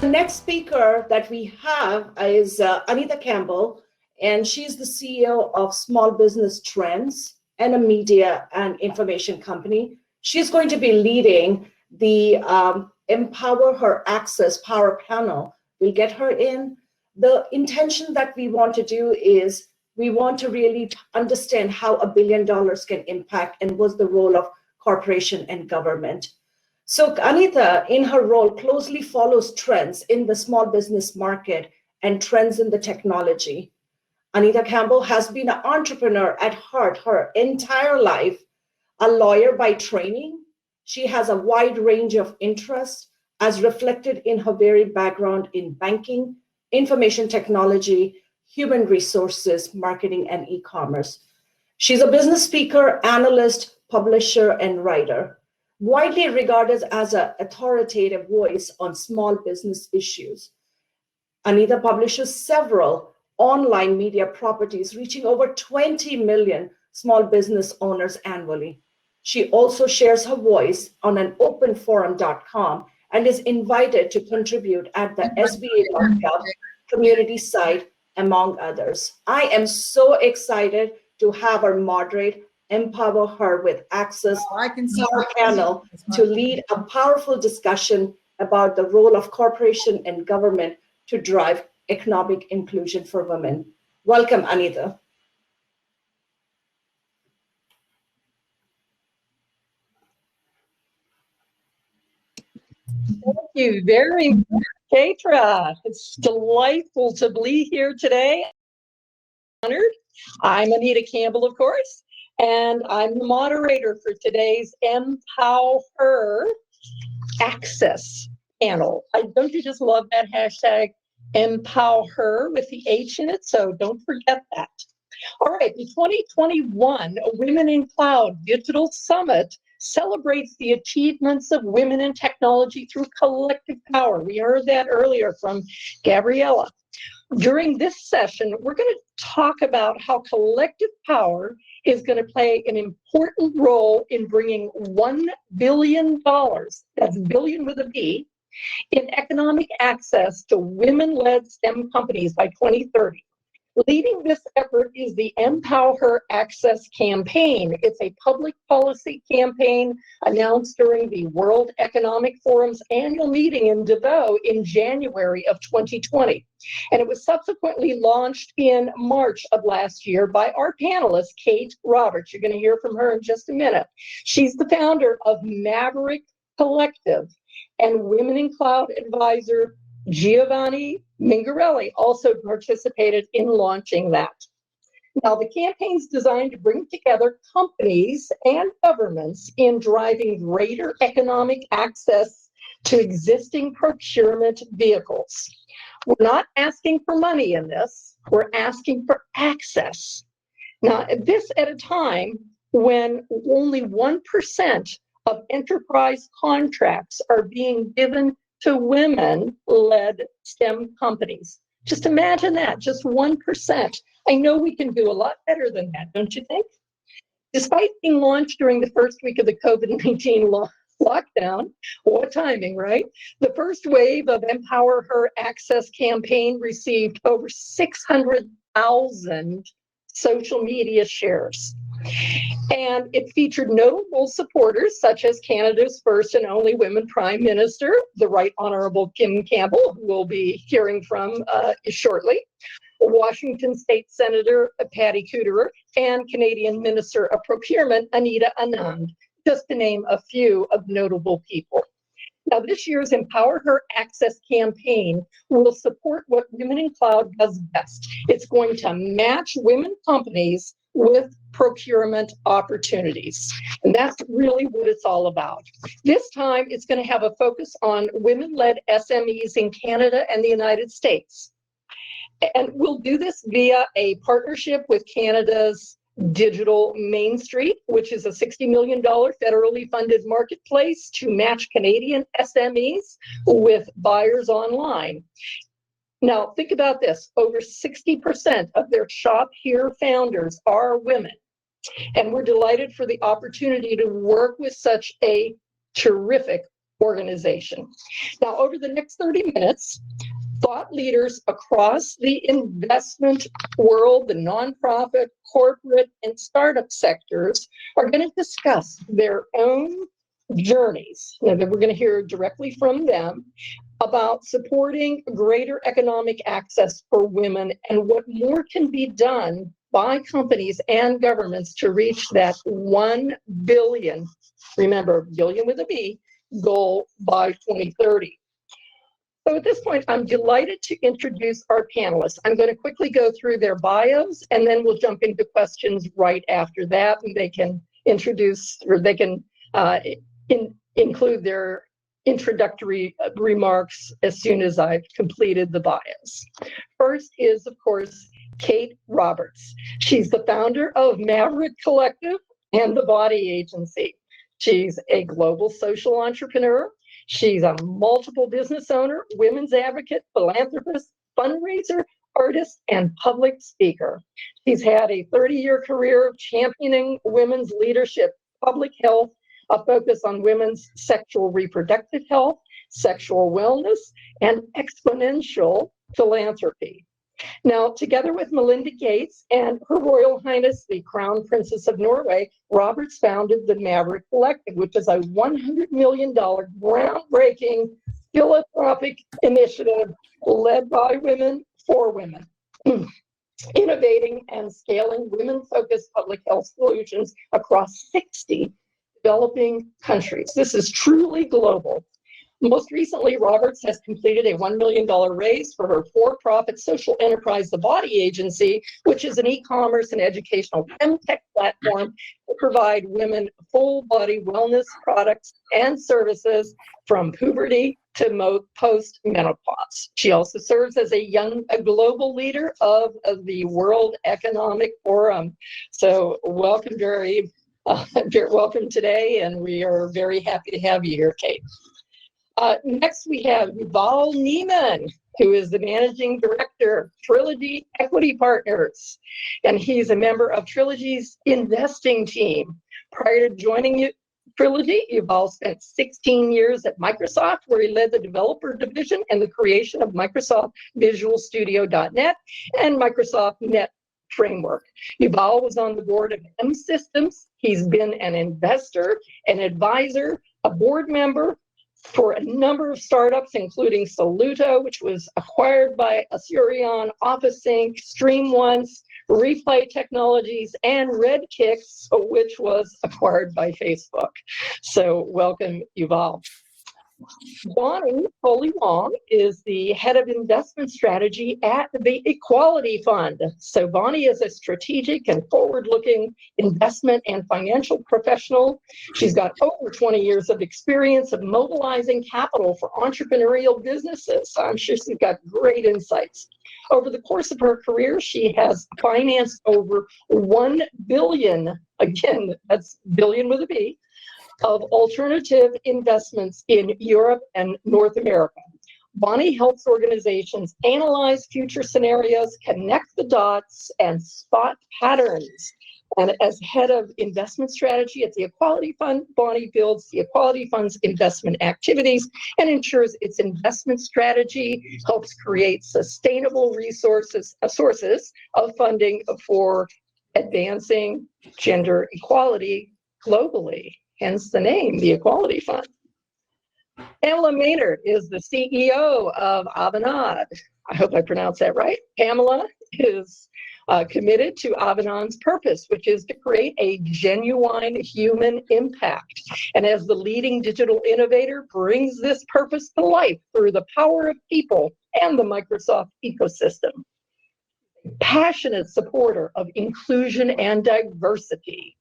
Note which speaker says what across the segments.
Speaker 1: The next speaker that we have is Anita Campbell, and she's the CEO of Small Business Trends and a media and information company. She's going to be leading the EmpowHERaccess Power Panel. We'll get her in. The intention that we want to do is we want to really understand how $1 billion can impact and what's the role of corporation and government. So Anita, in her role, closely follows trends in the small business market and trends in the technology. Anita Campbell has been an entrepreneur at heart her entire life, a lawyer by training. She has a wide range of interests as reflected in her varied background in banking, information technology, human resources, marketing, and e-commerce. She's a business speaker, analyst, publisher, and writer, widely regarded as an authoritative voice on small business issues. Anita publishes several online media properties reaching over 20 million small business owners annually. She also shares her voice on an openforum.com and is invited to contribute at the SBA.gov community site, among others. I am so excited to have her moderate Empower Her with Access Power Panel to lead a powerful discussion about the role of corporation and government to drive economic inclusion for women. Welcome, Anita.
Speaker 2: Thank you very much, Ketra. It's delightful to be here today. Honored. I'm Anita Campbell, of course, and I'm the moderator for today's EmpowHER Access panel. Don't you just love that hashtag EmpowHER with the H in it? So don't forget that. All right, the 2021 Women in Cloud Digital Summit celebrates the achievements of women in technology through collective power. We heard that earlier from Gabriella. During this session, we're going to talk about how collective power is going to play an important role in bringing $1 billion, that's billion with a B, in economic access to women-led STEM companies by 2030. Leading this effort is the EmpowHERaccess campaign. It's a public policy campaign announced during the World Economic Forum's annual meeting in Davos in January of 2020. And it was subsequently launched in March of last year by our panelist, Kate Roberts. You're going to hear from her in just a minute. She's the founder of Maverick Collective, and Women in Cloud advisor Giovanni Mingarelli also participated in launching that. Now, the campaign's designed to bring together companies and governments in driving greater economic access to existing procurement vehicles. We're not asking for money in this, we're asking for access. Now, this at a time when only 1% of enterprise contracts are being given to women-led STEM companies. Just imagine that, just 1%. I know we can do a lot better than that, don't you think? Despite being launched during the first week of the COVID-19 lockdown, what timing, right? The first wave of EmpowHERaccess campaign received over 600,000 social media shares. And it featured notable supporters such as Canada's first and only women Prime Minister, the Right Honorable Kim Campbell, who we'll be hearing from shortly, Washington State Senator Patty Kuderer, and Canadian Minister of Procurement Anita Anand, just to name a few of notable people. Now, this year's EmpowHERaccess campaign will support what Women in Cloud does best. It's going to match women companies with procurement opportunities. And that's really what it's all about. This time, it's going to have a focus on women-led SMEs in Canada and the United States. And we'll do this via a partnership with Canada's Digital Main Street, which is a $60 million federally funded marketplace to match Canadian SMEs with buyers online. Now, think about this. Over 60% of their Shop Here founders are women. And we're delighted for the opportunity to work with such a terrific organization. Now, over the next 30 minutes, thought leaders across the investment world, the nonprofit, corporate, and startup sectors are going to discuss their own journeys. Now, we're going to hear directly from them about supporting greater economic access for women and what more can be done by companies and governments to reach that 1 billion, remember, billion with a B, goal by 2030. So at this point, I'm delighted to introduce our panelists. I'm going to quickly go through their bios, and then we'll jump into questions right after that, and they can introduce, or they can include their introductory remarks as soon as I've completed the bios. First is, of course, Kate Roberts. She's the founder of Maverick Collective and the Body Agency. She's a global social entrepreneur. She's a multiple business owner, women's advocate, philanthropist, fundraiser, artist, and public speaker. She's had a 30-year career of championing women's leadership, public health, a focus on women's sexual reproductive health, sexual wellness, and exponential philanthropy. Now, together with Melinda Gates and Her Royal Highness, the Crown Princess of Norway, Roberts founded the Maverick Collective, which is a $100 million groundbreaking philanthropic initiative led by women for women, innovating and scaling women-focused public health solutions across 60 developing countries. This is truly global. Most recently, Roberts has completed a $1 million raise for her for-profit social enterprise, the Body Agency, which is an e-commerce and educational femtech platform to provide women full-body wellness products and services from puberty to post-menopause. She also serves as a global leader of the World Economic Forum. So welcome, welcome today, and we are very happy to have you here, Kate. Next, we have Yuval Neiman, who is the managing director of Trilogy Equity Partners, and he's a member of Trilogy's investing team. Prior to joining Trilogy, Yuval spent 16 years at Microsoft, where he led the developer division and the creation of Microsoft Visual Studio.net and Microsoft Net Framework. Yuval was on the board of M Systems. He's been an investor, an advisor, a board member for a number of startups, including Soluto, which was acquired by Asurion, OfficeSync, StreamOnce, Replay Technologies, and Redkicks, which was acquired by Facebook. So welcome, Yuval. Bonnie Foley Wong is the head of investment strategy at the Equality Fund. So Bonnie is a strategic and forward-looking investment and financial professional. She's got over 20 years of experience of mobilizing capital for entrepreneurial businesses. I'm sure she's got great insights. Over the course of her career, she has financed over 1 billion, again, that's billion with a B, of alternative investments in Europe and North America. Bonnie helps organizations analyze future scenarios, connect the dots, and spot patterns. And as head of investment strategy at the Equality Fund, Bonnie builds the Equality Fund's investment activities and ensures its investment strategy helps create sustainable sources of funding for advancing gender equality globally. Hence the name, the Equality Fund. Pamela Maynard is the CEO of Avanade. I hope I pronounced that right. Pamela is committed to Avanade's purpose, which is to create a genuine human impact. And as the leading digital innovator, brings this purpose to life through the power of people and the Microsoft ecosystem. Passionate supporter of inclusion and diversity.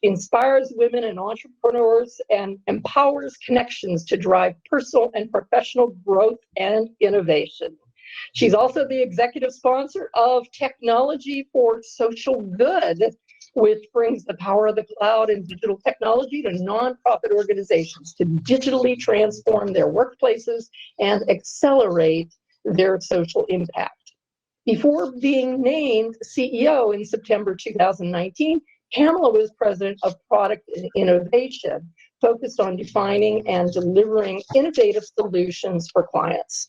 Speaker 2: Inspires women and entrepreneurs and empowers connections to drive personal and professional growth and innovation. She's also the executive sponsor of Technology for Social Good, which brings the power of the cloud and digital technology to nonprofit organizations to digitally transform their workplaces and accelerate their social impact. Before being named CEO in September 2019, Pamela was president of product and innovation focused on defining and delivering innovative solutions for clients.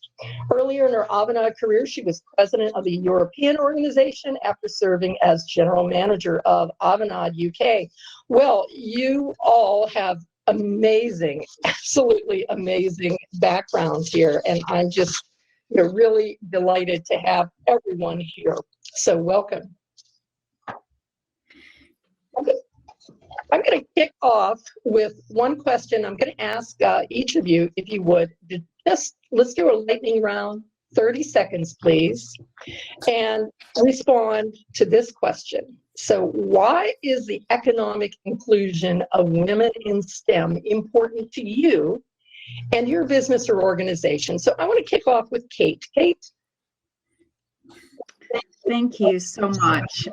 Speaker 2: Earlier in her Avanade career, she was president of the European organization after serving as general manager of Avanade UK. Well, you all have amazing, absolutely amazing backgrounds here, and I'm just really delighted to have everyone here. So welcome. Okay. I'm going to kick off with one question. I'm going to ask each of you, if you would, let's do a lightning round, 30 seconds, please, and respond to this question. So why is the economic inclusion of women in STEM important to you and your business or organization? So I want to kick off with Kate. Kate?
Speaker 3: Thank you so much,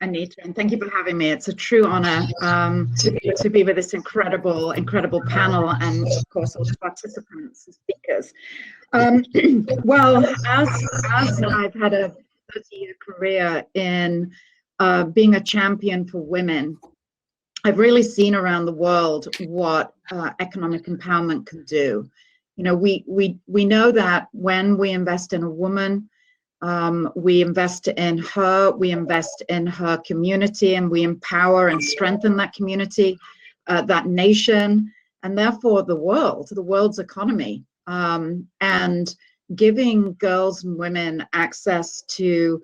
Speaker 3: Anita, and thank you for having me. It's a true honor to be with this incredible panel, and of course all the participants and speakers. Well, as I've had a 30-year career in being a champion for women, I've really seen around the world what economic empowerment can do. You know, we know that when we invest in a woman, we invest in her community, and we empower and strengthen that community, that nation, and therefore the world's economy. And giving girls and women access to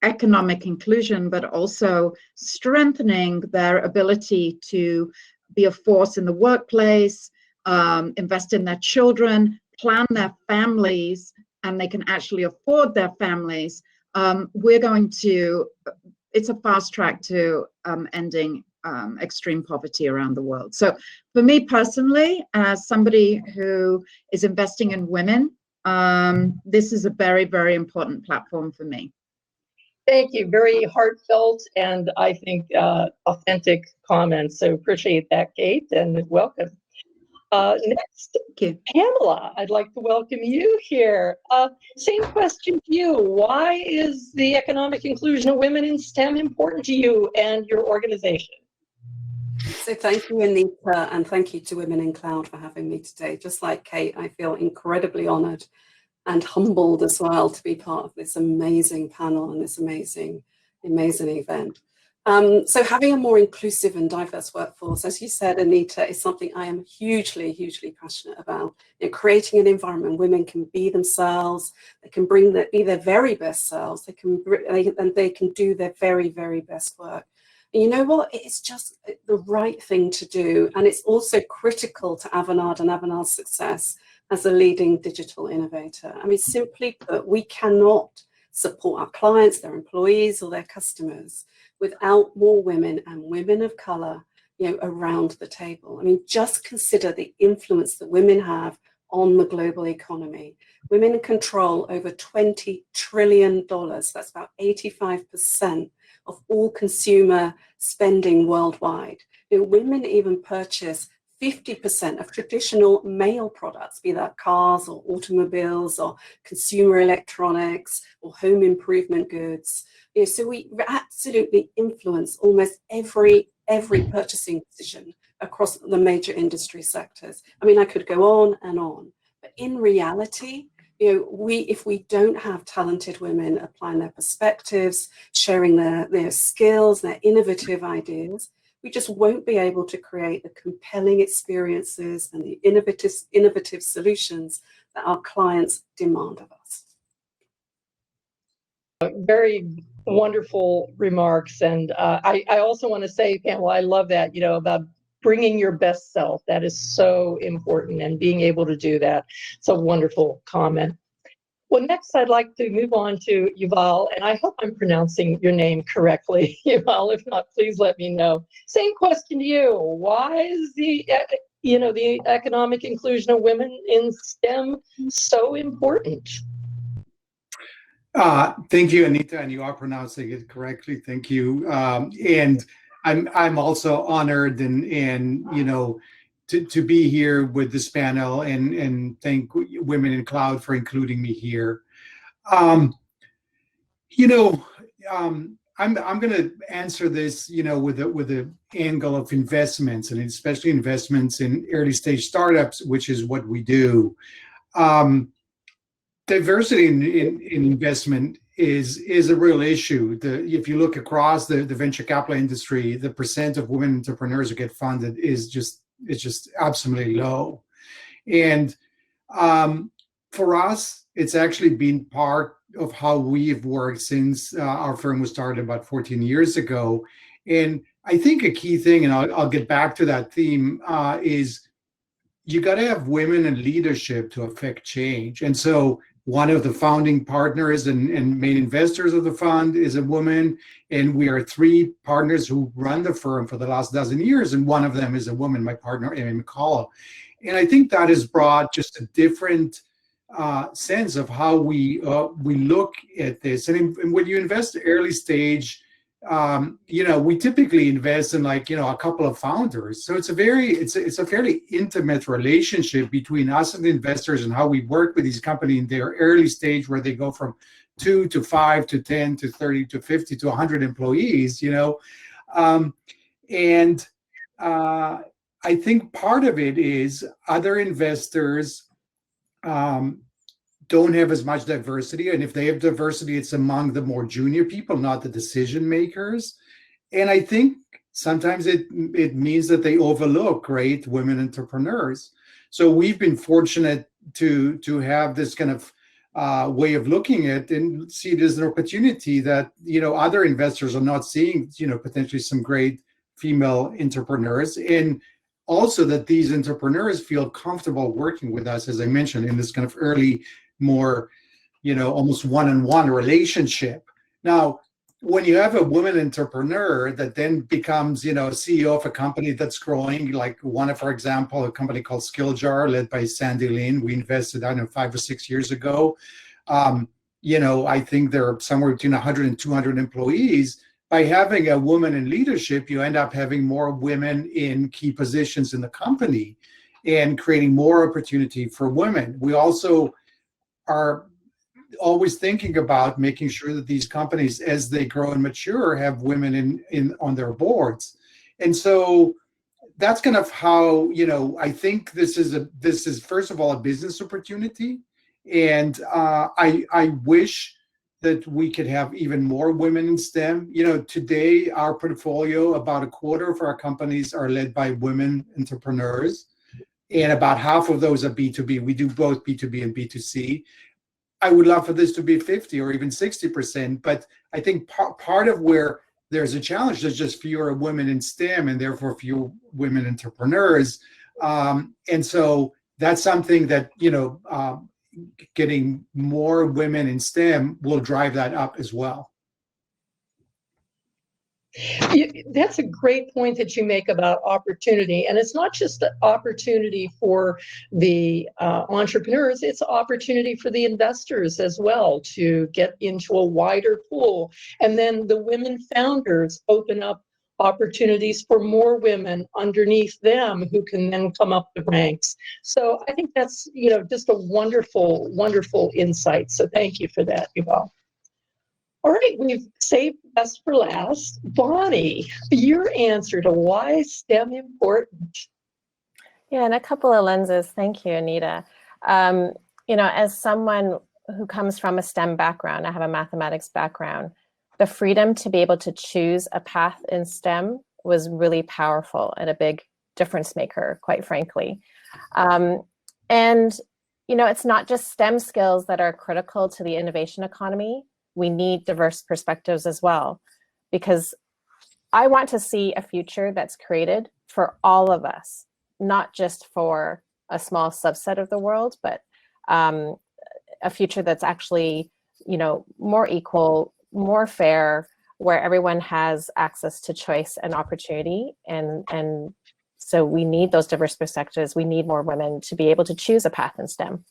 Speaker 3: economic inclusion, but also strengthening their ability to be a force in the workplace, invest in their children, plan their families, and they can actually afford their families. It's a fast track to ending extreme poverty around the world. So for me personally, as somebody who is investing in women, this is a very, very important platform for me.
Speaker 2: Thank you. Very heartfelt and I think authentic comments. So appreciate that, Kate, and welcome. Next, Pamela, I'd like to welcome you here. Same question to you. Why is the economic inclusion of women in STEM important to you and your organization?
Speaker 4: So thank you, Anita, and thank you to Women in Cloud for having me today. Just like Kate, I feel incredibly honored and humbled as well to be part of this amazing panel and this amazing event. So having a more inclusive and diverse workforce, as you said, Anita, is something I am hugely, hugely passionate about. You know, creating an environment women can be themselves, they can be their very best selves, they can do their very, very best work. And you know what? It's just the right thing to do, and it's also critical to Avanade and Avanade's success as a leading digital innovator. I mean, simply put, we cannot support our clients, their employees, or their customers without more women and women of color, you know, around the table. I mean, just consider the influence that women have on the global economy. Women control over $20 trillion. That's about 85% of all consumer spending worldwide. You know, women even purchase 50% of traditional male products, be that cars or automobiles or consumer electronics or home improvement goods. You know, so we absolutely influence almost every purchasing decision across the major industry sectors. I mean, I could go on, but in reality, you know, if we don't have talented women applying their perspectives, sharing their skills, their innovative ideas, we just won't be able to create the compelling experiences and the innovative solutions that our clients demand of us.
Speaker 2: Very wonderful remarks. And I also want to say, Pamela, I love that, you know, about bringing your best self. That is so important, and being able to do that. It's a wonderful comment. Well, next I'd like to move on to Yuval, and I hope I'm pronouncing your name correctly, Yuval. If not, please let me know. Same question to you. Why is the economic inclusion of women in STEM so important?
Speaker 5: Thank you, Anita, and you are pronouncing it correctly. Thank you. And I'm also honored and you know, to be here with this panel, and thank Women in Cloud for including me here. You know, I'm going to answer this, with the angle of investments, and especially investments in early stage startups, which is what we do. Diversity in investment is a real issue. If you look across the venture capital industry, the percent of women entrepreneurs who get funded is just absolutely low. And for us, it's actually been part of how we've worked since our firm was started about 14 years ago. And I think a key thing, and I'll get back to that theme, is you got to have women in leadership to affect change. And so one of the founding partners and main investors of the fund is a woman, and we are 3 partners who run the firm for the last dozen years, and one of them is a woman, my partner, Amy McCullough. And I think that has brought just a different sense of how we look at this. And when you invest early stage, we typically invest in a couple of founders. So it's a fairly intimate relationship between us and the investors, and how we work with these companies in their early stage, where they go from 2 to 5 to 10 to 30 to 50 to 100 employees. I think part of it is other investors don't have as much diversity, and if they have diversity, it's among the more junior people, not the decision makers. And I think sometimes it means that they overlook great women entrepreneurs. So we've been fortunate to have this kind of way of looking at and see it as an opportunity that other investors are not seeing, potentially some great female entrepreneurs, and also that these entrepreneurs feel comfortable working with us, as I mentioned, in this kind of early, more, almost one-on-one relationship. Now, when you have a woman entrepreneur that then becomes, CEO of a company that's growing, like one of our example, a company called SkillJar, led by Sandy Lin, we invested, 5 or 6 years ago. I think there are somewhere between 100 and 200 employees. By having a woman in leadership, you end up having more women in key positions in the company and creating more opportunity for women. We also are always thinking about making sure that these companies, as they grow and mature, have women in on their boards. And so that's kind of how, I think this is first of all a business opportunity. And I wish that we could have even more women in STEM. Today our portfolio, about a quarter of our companies are led by women entrepreneurs, and about half of those are B2B. We do both B2B and B2C. I would love for this to be 50 or even 60%, but I think part of where there's a challenge, there's just fewer women in STEM and therefore fewer women entrepreneurs. And so that's something that, getting more women in STEM will drive that up as well.
Speaker 2: That's a great point that you make about opportunity. And it's not just the opportunity for the entrepreneurs, it's opportunity for the investors as well to get into a wider pool. And then the women founders open up opportunities for more women underneath them who can then come up the ranks. So I think that's, just a wonderful, wonderful insight. So thank you for that, Yuval. All right, we've saved best for last. Bonnie, your answer to why is STEM important?
Speaker 6: Yeah, and a couple of lenses. Thank you, Anita. As someone who comes from a STEM background, I have a mathematics background, the freedom to be able to choose a path in STEM was really powerful and a big difference maker, quite frankly. It's not just STEM skills that are critical to the innovation economy. We need diverse perspectives as well, because I want to see a future that's created for all of us, not just for a small subset of the world, but a future that's actually, more equal, more fair, where everyone has access to choice and opportunity. And so we need those diverse perspectives. We need more women to be able to choose a path in STEM.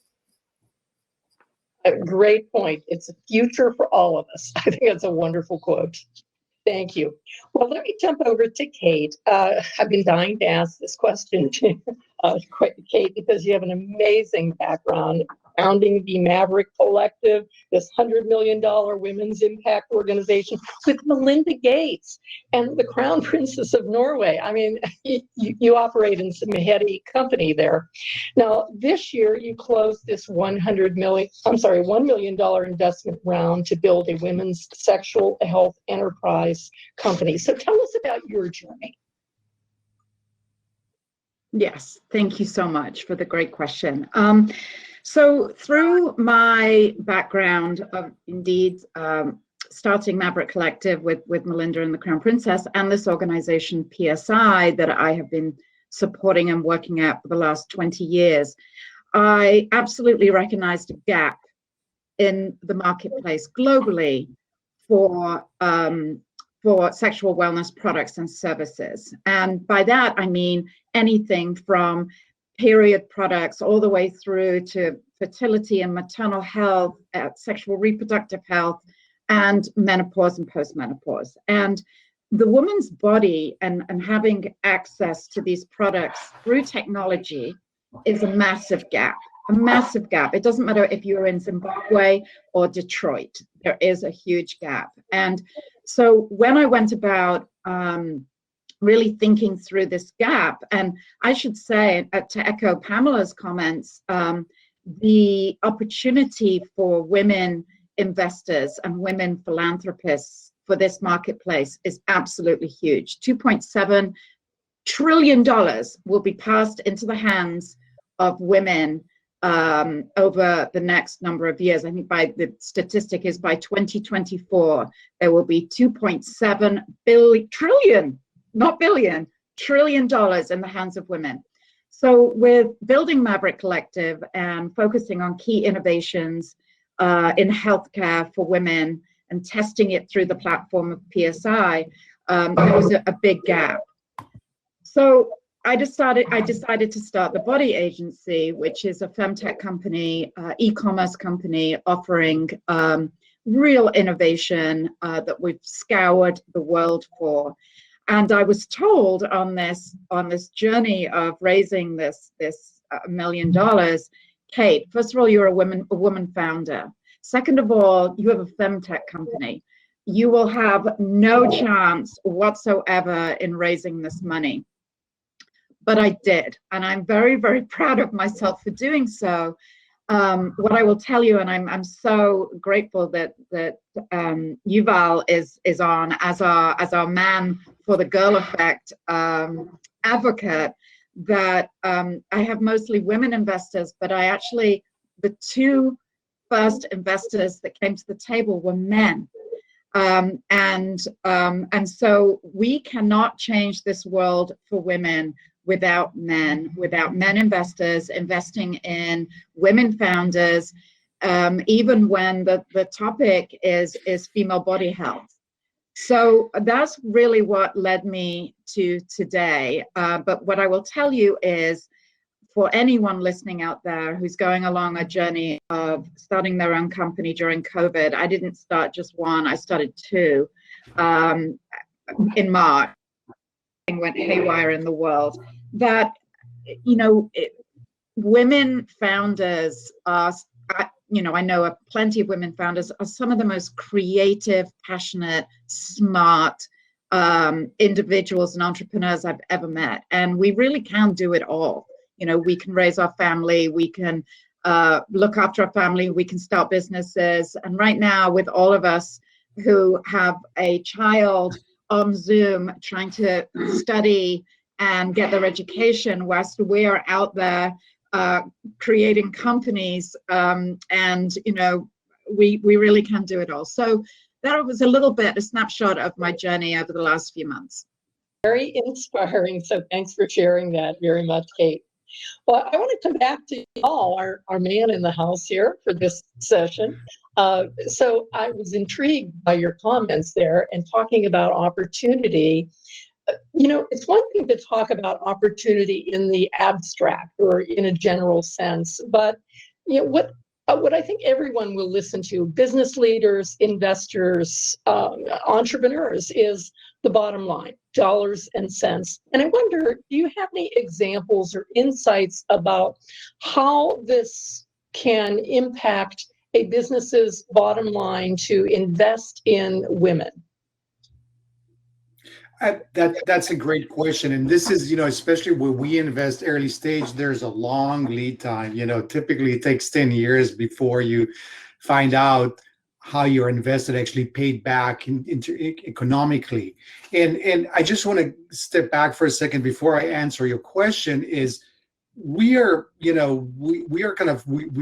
Speaker 2: A great point. It's a future for all of us. I think that's a wonderful quote. Thank you. Well, let me jump over to Kate. I've been dying to ask this question to Kate, because you have an amazing background founding the Maverick Collective, this $100 million women's impact organization with Melinda Gates and the Crown Princess of Norway. I mean, you operate in some heady company there. Now, this year you closed this $1 million investment round to build a women's sexual health enterprise company. So tell us about your journey.
Speaker 3: Yes, thank you so much for the great question. So through my background of indeed starting Maverick Collective with Melinda and the Crown Princess and this organization PSI that I have been supporting and working at for the last 20 years, I absolutely recognized a gap in the marketplace globally for sexual wellness products and services. And by that, I mean anything from period products all the way through to fertility and maternal health, sexual reproductive health, and menopause and postmenopause. And the woman's body and having access to these products through technology is a massive gap. A massive gap. It doesn't matter if you're in Zimbabwe or Detroit, there is a huge gap. And so when I went about really thinking through this gap, and I should say, to echo Pamela's comments, the opportunity for women investors and women philanthropists for this marketplace is absolutely huge. $2.7 trillion will be passed into the hands of women over the next number of years. I think by the statistic is by 2024, there will be $2.7 trillion, not billion, trillion in the hands of women. So with building Maverick Collective and focusing on key innovations in healthcare for women and testing it through the platform of PSI, there was a big gap. So I decided to start the Body Agency, which is a femtech company, e-commerce company offering real innovation that we've scoured the world for. And I was told on this journey of raising this $1 million, Kate, first of all, you're a woman founder. Second of all, you have a femtech company. You will have no chance whatsoever in raising this money. But I did, and I'm very, very proud of myself for doing so. What I will tell you, and I'm so grateful that Yuval is on as our man for the Girl Effect advocate, that I have mostly women investors, but the two first investors that came to the table were men. And so we cannot change this world for women without men investors investing in women founders, even when the topic is female body health. So that's really what led me to today. But what I will tell you is, for anyone listening out there who's going along a journey of starting their own company during COVID, I didn't start just one, I started two in March. Went haywire in the world. That, women founders are, I know plenty of women founders are some of the most creative, passionate, smart individuals and entrepreneurs I've ever met. And we really can do it all. We can raise our family, we can look after our family, we can start businesses. And right now, with all of us who have a child on Zoom trying to study and get their education, whilst we're out there creating companies, and we really can do it all. So that was a little bit a snapshot of my journey over the last few months.
Speaker 2: Very inspiring. So thanks for sharing that very much, Kate. Well, I want to come back to Paul, our man in the house here for this session. So I was intrigued by your comments there and talking about opportunity. It's one thing to talk about opportunity in the abstract or in a general sense, but what I think everyone will listen to, business leaders, investors, entrepreneurs, is the bottom line, dollars and cents. And I wonder, do you have any examples or insights about how this can impact a business's bottom line to invest in women?
Speaker 5: That's a great question. And this is, especially when we invest early stage, there's a long lead time. Typically it takes 10 years before you find out how your invested actually paid back economically. And I just want to step back for a second before I answer your question is we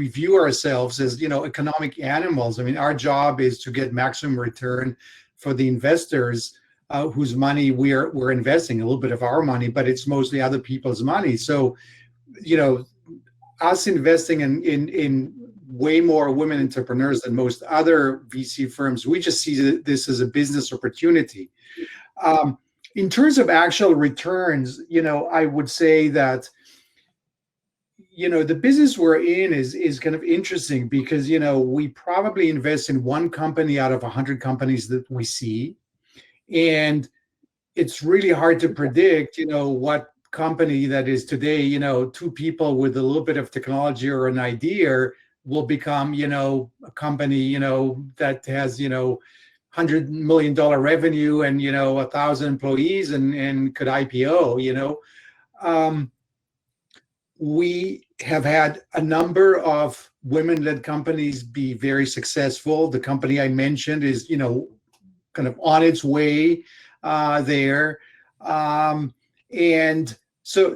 Speaker 5: view ourselves as, economic animals. I mean, our job is to get maximum return for the investors whose money we're investing, a little bit of our money, but it's mostly other people's money. So, us investing in way more women entrepreneurs than most other VC firms, we just see this as a business opportunity. In terms of actual returns, I would say that, the business we're in is kind of interesting because, we probably invest in one company out of 100 companies that we see. And it's really hard to predict, what company that is today, two people with a little bit of technology or an idea will become, a company, that has, $100 million revenue and, 1,000 employees and could IPO, We have had a number of women-led companies be very successful. The company I mentioned is, kind of on its way there. And so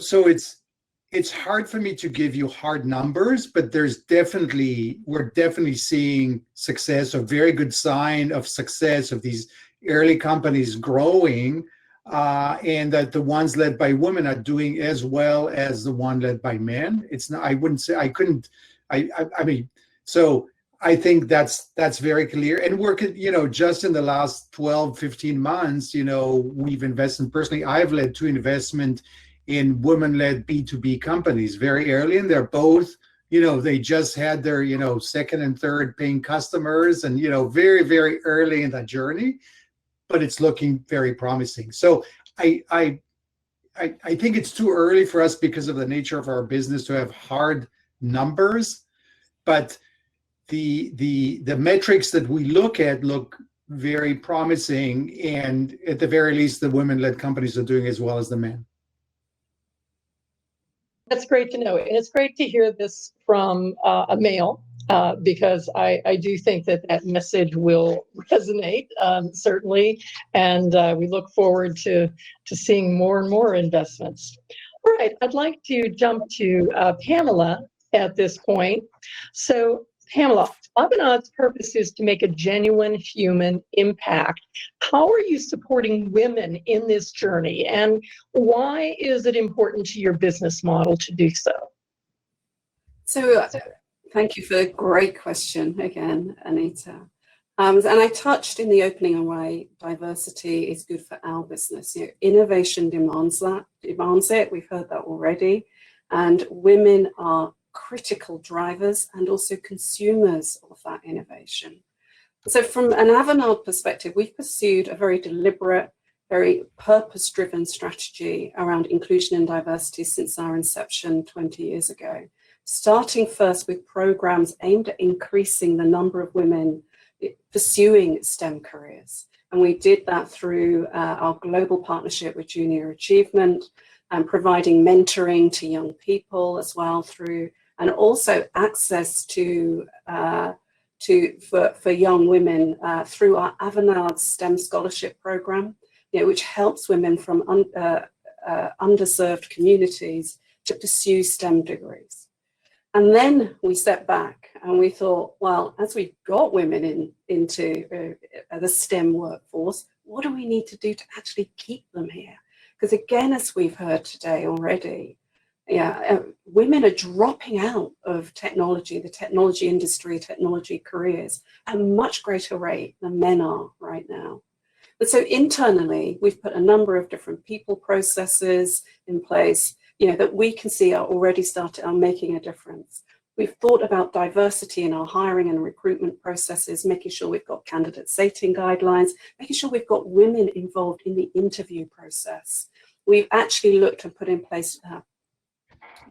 Speaker 5: it's hard for me to give you hard numbers, but we're definitely seeing success, a very good sign of success of these early companies growing, and that the ones led by women are doing as well as the one led by men. It's not, I wouldn't say, so I think that's very clear. And we're, just in the last 12, 15 months, we've invested, personally, I've led 2 investment in women-led B2B companies very early, and they're both, they just had their, second and third paying customers and, very, very early in that journey, but it's looking very promising. So I think it's too early for us because of the nature of our business to have hard numbers, but the metrics that we look at look very promising, and at the very least, the women-led companies are doing as well as the men.
Speaker 2: That's great to know, and it's great to hear this from a male, because I do think that message will resonate, certainly, and we look forward to seeing more and more investments. All right, I'd like to jump to Pamela at this point. So, Pamela, Avanad's purpose is to make a genuine human impact. How are you supporting women in this journey, and why is it important to your business model to do so?
Speaker 4: So, thank you for a great question again, Anita. And I touched in the opening on why diversity is good for our business. Innovation demands it. We've heard that already. And women are critical drivers and also consumers of that innovation. So from an Avanade perspective, we've pursued a very deliberate, very purpose-driven strategy around inclusion and diversity since our inception 20 years ago, starting first with programs aimed at increasing the number of women pursuing STEM careers. And we did that through our global partnership with Junior Achievement and providing mentoring to young people as well through, and also access to for young women through our Avanade STEM Scholarship Program, which helps women from underserved communities to pursue STEM degrees. And then we stepped back and we thought, well, as we've got women into the STEM workforce, what do we need to do to actually keep them here? Because again, as we've heard today already, women are dropping out of technology, the technology industry, technology careers at a much greater rate than men are right now. But so internally, we've put a number of different people processes in place, that we can see are already making a difference. We've thought about diversity in our hiring and recruitment processes, making sure we've got candidate sating guidelines, making sure we've got women involved in the interview process. We've actually looked and put in place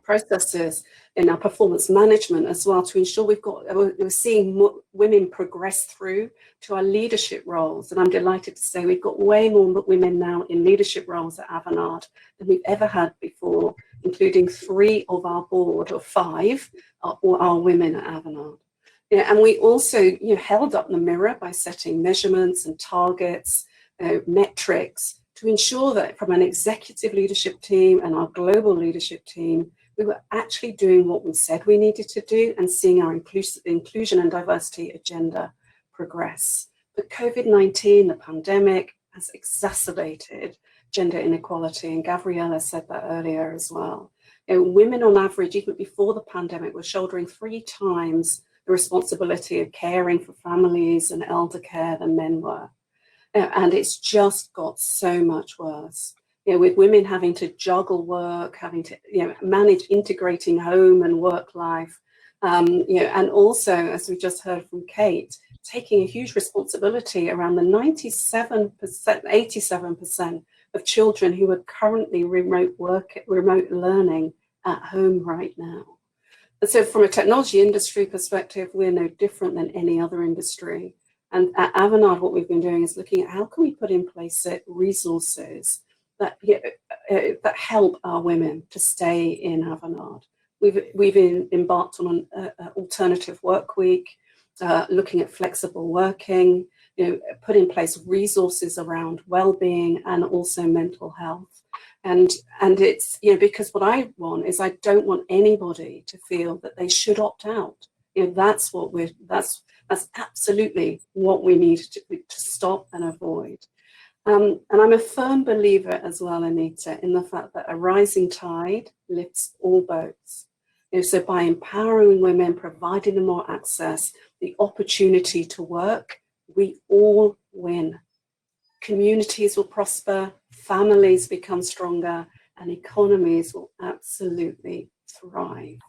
Speaker 4: processes in our performance management as well, to ensure we're seeing women progress through to our leadership roles. And I'm delighted to say we've got way more women now in leadership roles at Avanade than we've ever had before, including 3 of our board, or 5 are women at Avanade. And we also held up the mirror by setting measurements and targets, metrics, to ensure that from an executive leadership team and our global leadership team, we were actually doing what we said we needed to do and seeing our inclusion and diversity agenda progress. But COVID-19, the pandemic, has exacerbated gender inequality, and Gabriella said that earlier as well. Women on average, even before the pandemic, were shouldering 3 times the responsibility of caring for families and elder care than men were. And it's just got so much worse. With women having to juggle work, having to manage integrating home and work life, and also, as we just heard from Kate, taking a huge responsibility around the 87% of children who are currently remote learning at home right now. And so from a technology industry perspective, we're no different than any other industry. And at Avanade, what we've been doing is looking at how can we put in place resources that help our women to stay in Avanade. We've embarked on an alternative work week, looking at flexible working, put in place resources around well-being and also mental health. And it's because what I want is, I don't want anybody to feel that they should opt out. That's absolutely what we need to stop and avoid. And I'm a firm believer as well, Anita, in the fact that a rising tide lifts all boats. So by empowering women, providing them more access, the opportunity to work, we all win. Communities will prosper, families become stronger, and economies will absolutely thrive.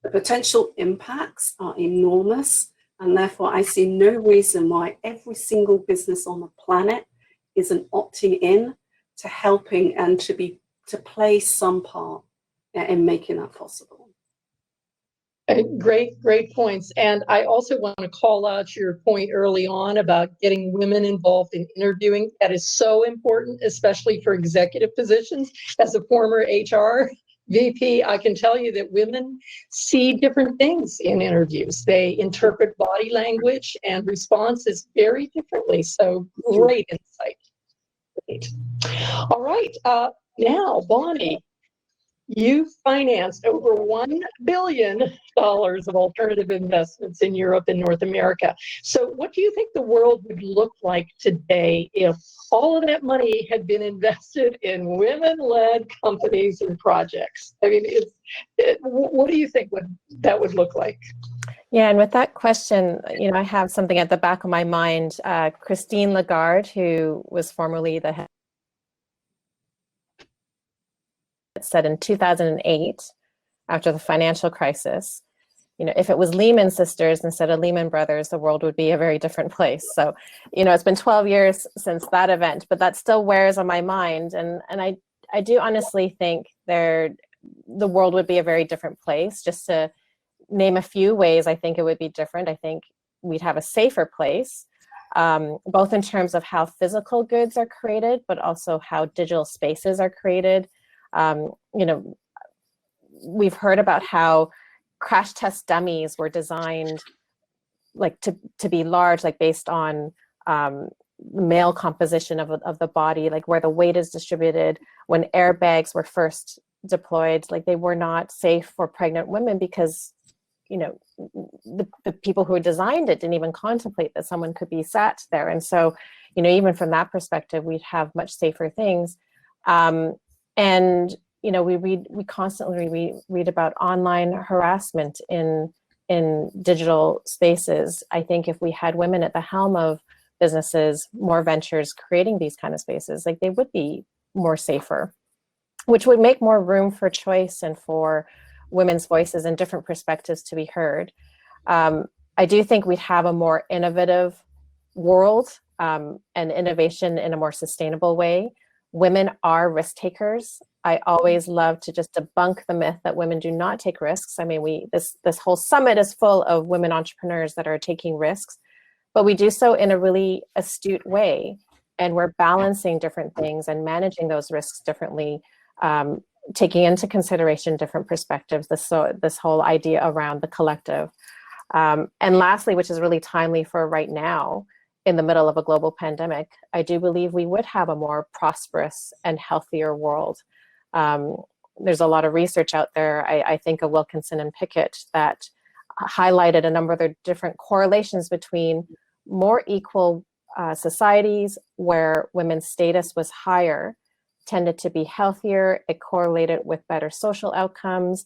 Speaker 4: The potential impacts are enormous, and therefore I see no reason why every single business on the planet isn't opting in to helping and to play some part in making that possible.
Speaker 2: Great points. And I also want to call out your point early on about getting women involved in interviewing. That is so important, especially for executive positions. As a former HR VP, I can tell you that women see different things in interviews. They interpret body language and responses very differently. So great insight. Great. All right. Now, Bonnie, you financed over $1 billion of alternative investments in Europe and North America. So what do you think the world would look like today if all of that money had been invested in women-led companies and projects? I mean, what do you think that would look like?
Speaker 6: Yeah, and with that question, I have something at the back of my mind. Christine Lagarde, who was formerly the head, said in 2008, after the financial crisis, if it was Lehman Sisters instead of Lehman Brothers, the world would be a very different place. So, it's been 12 years since that event, but that still wears on my mind. And I do honestly think the world would be a very different place. Just to name a few ways I think it would be different. I think we'd have a safer place, both in terms of how physical goods are created, but also how digital spaces are created. We've heard about how crash test dummies were designed to be large, based on male composition of the body, where the weight is distributed. When airbags were first deployed, they were not safe for pregnant women because the people who designed it didn't even contemplate that someone could be sat there. And so, even from that perspective, we'd have much safer things. And we constantly read about online harassment in digital spaces. I think if we had women at the helm of businesses, more ventures creating these kind of spaces, they would be more safer, which would make more room for choice and for women's voices and different perspectives to be heard. I do think we'd have a more innovative world and innovation in a more sustainable way. Women are risk takers. I always love to just debunk the myth that women do not take risks. I mean, this whole summit is full of women entrepreneurs that are taking risks, but we do so in a really astute way. And we're balancing different things and managing those risks differently, taking into consideration different perspectives, this whole idea around the collective. And lastly, which is really timely for right now, in the middle of a global pandemic, I do believe we would have a more prosperous and healthier world. There's a lot of research out there, I think of Wilkinson and Pickett, that highlighted a number of the different correlations between more equal societies where women's status was higher, tended to be healthier. It correlated with better social outcomes.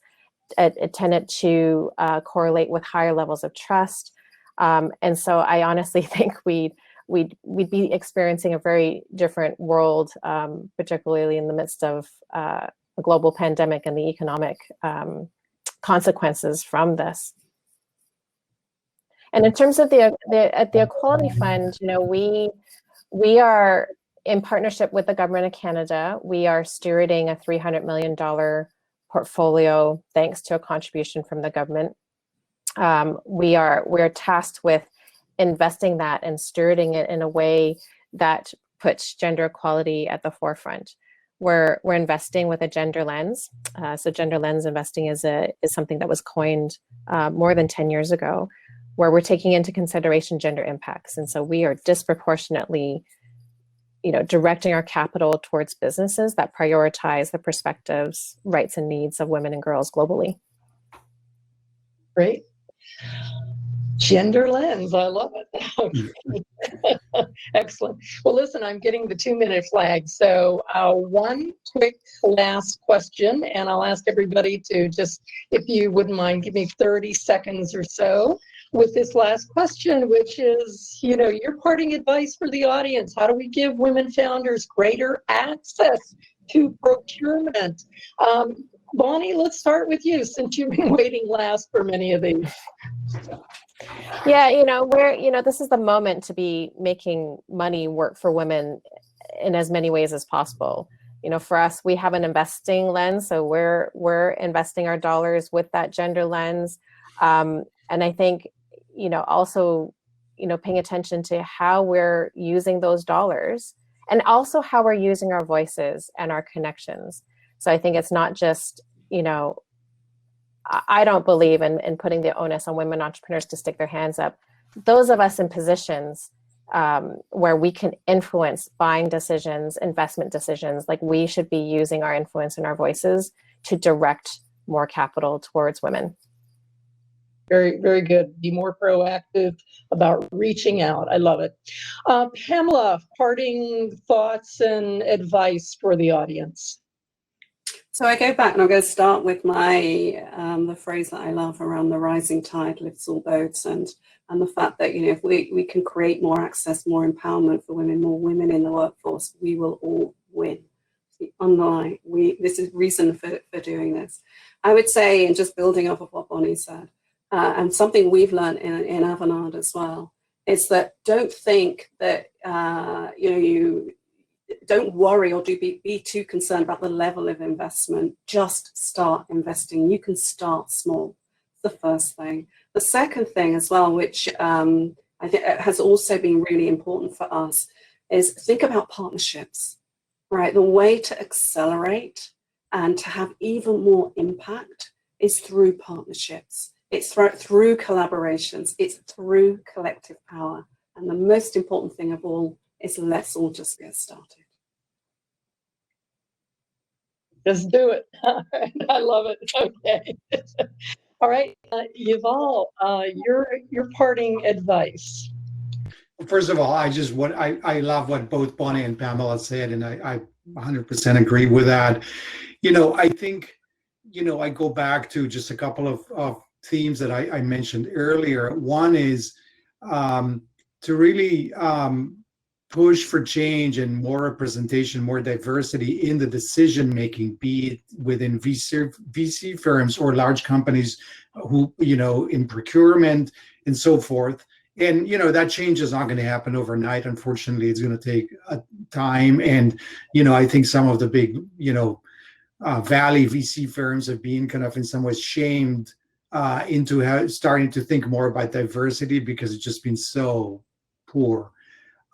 Speaker 6: It tended to correlate with higher levels of trust. And so I honestly think we'd be experiencing a very different world, particularly in the midst of a global pandemic and the economic consequences from this. And in terms of the Equality Fund, you know, we are in partnership with the Government of Canada. We are stewarding a $300 million portfolio thanks to a contribution from the government. We're tasked with investing that and stewarding it in a way that puts gender equality at the forefront. We're investing with a gender lens. So gender lens investing is something that was coined more than 10 years ago, where we're taking into consideration gender impacts. And so we are disproportionately, you know, directing our capital towards businesses that prioritize the perspectives, rights, and needs of women and girls globally.
Speaker 2: Great. Gender lens, I love it. Excellent. Well, listen, I'm getting the 2-minute flag. So one quick last question, and I'll ask everybody to just, if you wouldn't mind, give me 30 seconds or so with this last question, which is, you know, your parting advice for the audience. How do we give women founders greater access to procurement? Bonnie, let's start with you, since you've been waiting last for many of these.
Speaker 6: Yeah, you know, this is the moment to be making money work for women in as many ways as possible. You know, for us, we have an investing lens, so we're investing our dollars with that gender lens. And I think, you know, also, you know, paying attention to how we're using those dollars and also how we're using our voices and our connections. So I think it's not just, you know, I don't believe in putting the onus on women entrepreneurs to stick their hands up. Those of us in positions where we can influence buying decisions, investment decisions, like we should be using our influence and our voices to direct more capital towards women.
Speaker 2: Very, very good. Be more proactive about reaching out. I love it. Pamela, parting thoughts and advice for the audience.
Speaker 4: So I go back and I'm going to start with my the phrase that I love around the rising tide lifts all boats, and the fact that, you know, if we can create more access, more empowerment for women, more women in the workforce, we will all win. The underlying, this is reason for doing this. I would say, and just building off of what Bonnie said, and something we've learned in Avanade as well, is that don't think that you don't worry or be too concerned about the level of investment. Just start investing. You can start small. The first thing. The second thing as well, which I think has also been really important for us, is think about partnerships, right? The way to accelerate and to have even more impact is through partnerships. It's through collaborations. It's through collective power. And the most important thing of all is let's all just get started.
Speaker 2: Just do it. I love it. Okay. All right, Yuval, your parting advice.
Speaker 5: First of all, I love what both Bonnie and Pamela said, and I 100% agree with that. You know, I think, you know, I go back to just a couple of themes that I mentioned earlier. One is to really push for change and more representation, more diversity in the decision making, be it within VC firms or large companies who, you know, in procurement and so forth. And, you know, that change is not going to happen overnight. Unfortunately, it's going to take time. And, you know, I think some of the big, you know, Valley VC firms have been kind of in some ways shamed into starting to think more about diversity because it's just been so poor.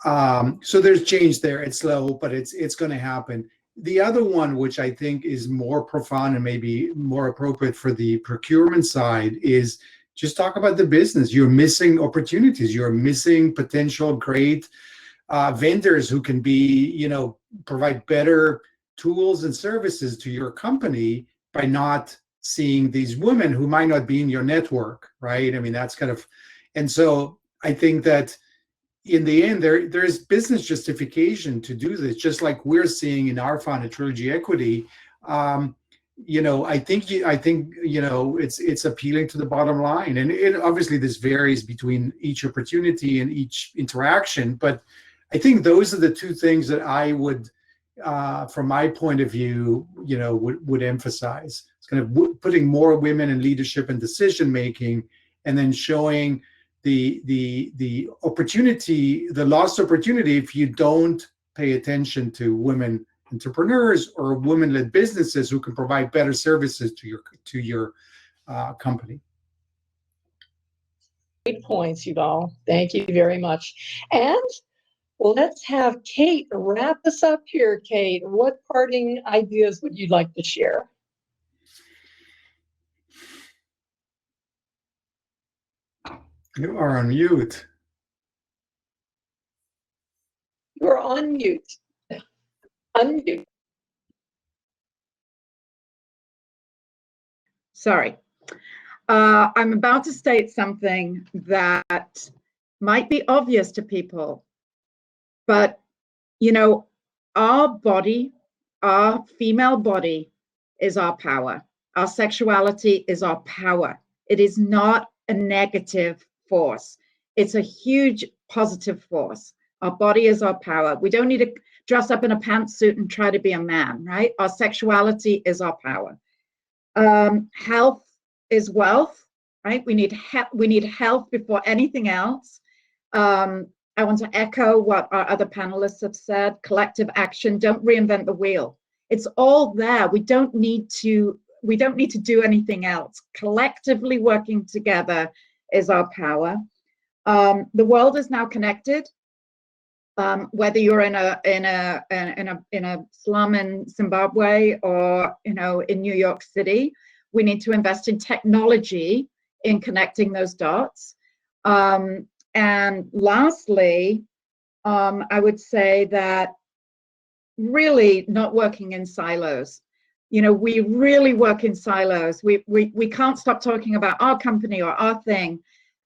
Speaker 5: So there's change there. It's slow, but it's going to happen. The other one, which I think is more profound and maybe more appropriate for the procurement side, is just talk about the business. You're missing opportunities. You're missing potential great vendors who can be, provide better tools and services to your company by not seeing these women who might not be in your network, right? I mean, that's kind of, and so I think that in the end, there is business justification to do this, just like we're seeing in our fund at Trilogy Equity. I think it's appealing to the bottom line, and obviously this varies between each opportunity and each interaction. But I think those are the two things that I would, from my point of view, would emphasize. It's kind of putting more women in leadership and decision making, and then showing the opportunity, the lost opportunity if you don't pay attention to women entrepreneurs or women-led businesses who can provide better services to your company.
Speaker 2: Great points, Yuval. Thank you very much. And let's have Kate wrap us up here. Kate, what parting ideas would you like to share?
Speaker 5: You are on mute.
Speaker 2: You're on mute. Unmute.
Speaker 3: Sorry. I'm about to state something that might be obvious to people, but, our body, our female body is our power. Our sexuality is our power. It is not a negative force. It's a huge positive force. Our body is our power. We don't need to dress up in a pantsuit and try to be a man, right? Our sexuality is our power. Health is wealth, right? We need health before anything else. I want to echo what our other panelists have said. Collective action, don't reinvent the wheel. It's all there. We don't need to do anything else. Collectively working together is our power. The world is now connected. Whether you're in a slum in Zimbabwe or in New York City, we need to invest in technology in connecting those dots. And lastly, I would say that really not working in silos. We really work in silos. We can't stop talking about our company or our thing.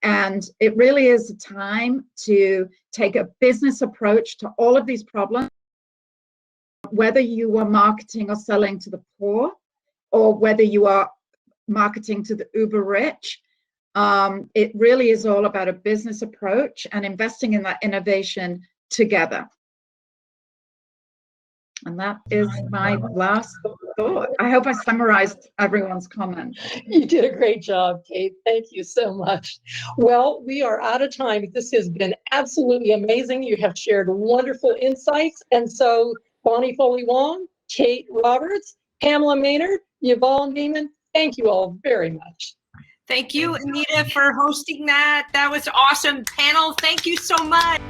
Speaker 3: And it really is a time to take a business approach to all of these problems, whether you are marketing or selling to the poor, or whether you are marketing to the uber rich. It really is all about a business approach and investing in that innovation together. And that is my last thought. I hope I summarized everyone's comment.
Speaker 2: You did a great job, Kate. Thank you so much. Well, we are out of time. This has been absolutely amazing. You have shared wonderful insights. And so Bonnie Foley-Wong, Kate Roberts, Pamela Maynard, Yuval Neiman, thank you all very much.
Speaker 7: Thank you, Anita, for hosting that. That was awesome panel. Thank you so much.